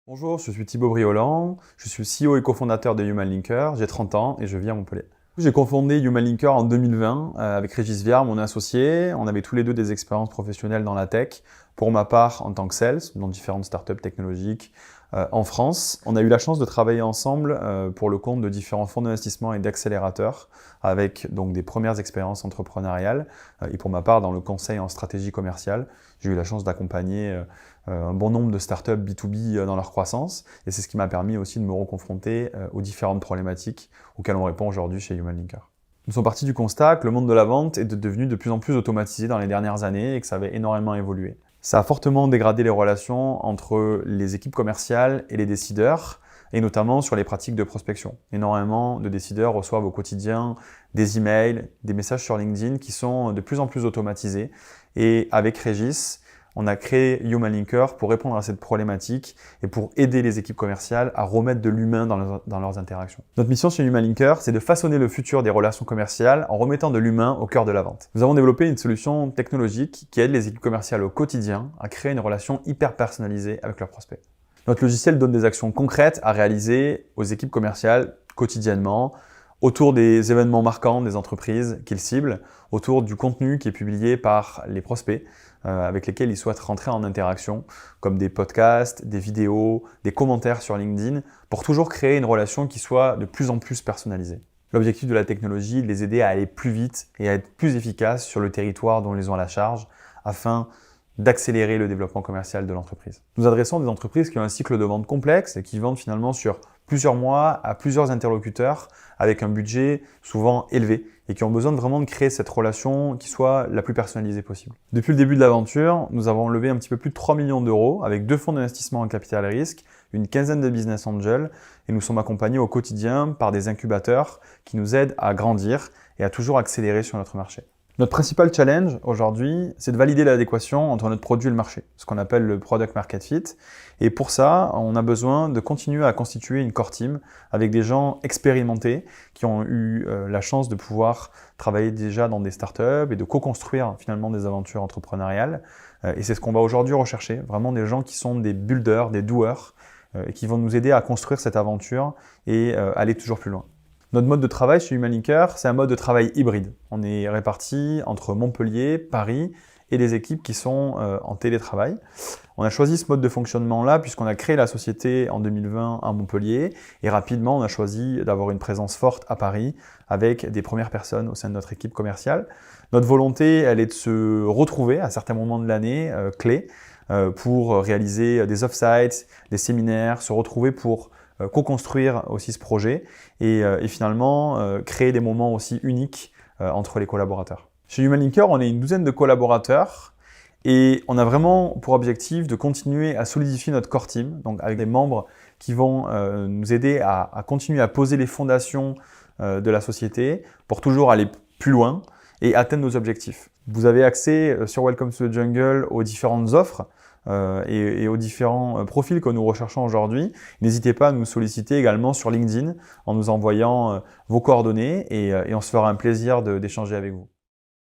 Bonjour, je suis Thibaut Briolant, je suis CEO et cofondateur de Human Linker, j'ai 30 ans et je vis à Montpellier. J'ai cofondé Human Linker en 2020 avec Régis Viard, mon associé. On avait tous les deux des expériences professionnelles dans la tech. Pour ma part, en tant que sales, dans différentes startups technologiques en France. On a eu la chance de travailler ensemble pour le compte de différents fonds d'investissement et d'accélérateurs avec donc des premières expériences entrepreneuriales. Et pour ma part, dans le conseil en stratégie commerciale, j'ai eu la chance d'accompagner un bon nombre de startups B2B dans leur croissance. Et c'est ce qui m'a permis aussi de me reconfronter aux différentes problématiques auxquelles on répond aujourd'hui chez Human Linker. Nous sommes partis du constat que le monde de la vente est devenu de plus en plus automatisé dans les dernières années et que ça avait énormément évolué. Ça a fortement dégradé les relations entre les équipes commerciales et les décideurs, et notamment sur les pratiques de prospection. Énormément de décideurs reçoivent au quotidien des emails, des messages sur LinkedIn qui sont de plus en plus automatisés. Et avec Régis, on a créé Human Linker pour répondre à cette problématique et pour aider les équipes commerciales à remettre de l'humain dans leurs interactions. Notre mission chez Human Linker, c'est de façonner le futur des relations commerciales en remettant de l'humain au cœur de la vente. Nous avons développé une solution technologique qui aide les équipes commerciales au quotidien à créer une relation hyper personnalisée avec leurs prospects. Notre logiciel donne des actions concrètes à réaliser aux équipes commerciales quotidiennement, autour des événements marquants des entreprises qu'ils ciblent, autour du contenu qui est publié par les prospects avec lesquels ils souhaitent rentrer en interaction, comme des podcasts, des vidéos, des commentaires sur LinkedIn, pour toujours créer une relation qui soit de plus en plus personnalisée. L'objectif de la technologie est de les aider à aller plus vite et à être plus efficaces sur le territoire dont ils ont la charge, afin d'accélérer le développement commercial de l'entreprise. Nous adressons des entreprises qui ont un cycle de vente complexe et qui vendent finalement sur plusieurs mois à plusieurs interlocuteurs avec un budget souvent élevé et qui ont besoin vraiment de créer cette relation qui soit la plus personnalisée possible. Depuis le début de l'aventure, nous avons levé un petit peu plus de 3 millions d'euros avec 2 fonds d'investissement en capital risque, une quinzaine de business angels et nous sommes accompagnés au quotidien par des incubateurs qui nous aident à grandir et à toujours accélérer sur notre marché. Notre principal challenge aujourd'hui, c'est de valider l'adéquation entre notre produit et le marché, ce qu'on appelle le product market fit. Et pour ça, on a besoin de continuer à constituer une core team avec des gens expérimentés qui ont eu la chance de pouvoir travailler déjà dans des startups et de co-construire finalement des aventures entrepreneuriales. Et c'est ce qu'on va aujourd'hui rechercher, vraiment des gens qui sont des builders, des doers, et qui vont nous aider à construire cette aventure et aller toujours plus loin. Notre mode de travail chez Human Linker, c'est un mode de travail hybride. On est répartis entre Montpellier, Paris et les équipes qui sont en télétravail. On a choisi ce mode de fonctionnement-là puisqu'on a créé la société en 2020 à Montpellier et rapidement on a choisi d'avoir une présence forte à Paris avec des premières personnes au sein de notre équipe commerciale. Notre volonté, elle est de se retrouver à certains moments de l'année clés pour réaliser des off-sites, des séminaires, se retrouver pour co-construire aussi ce projet et finalement créer des moments aussi uniques entre les collaborateurs. Chez Human Linker, on est une douzaine de collaborateurs et on a vraiment pour objectif de continuer à solidifier notre core team, donc avec des membres qui vont nous aider à continuer à poser les fondations de la société pour toujours aller plus loin et atteindre nos objectifs. Vous avez accès sur Welcome to the Jungle aux différentes offres et aux différents profils que nous recherchons aujourd'hui. N'hésitez pas à nous solliciter également sur LinkedIn en nous envoyant vos coordonnées et on se fera un plaisir d'échanger avec vous.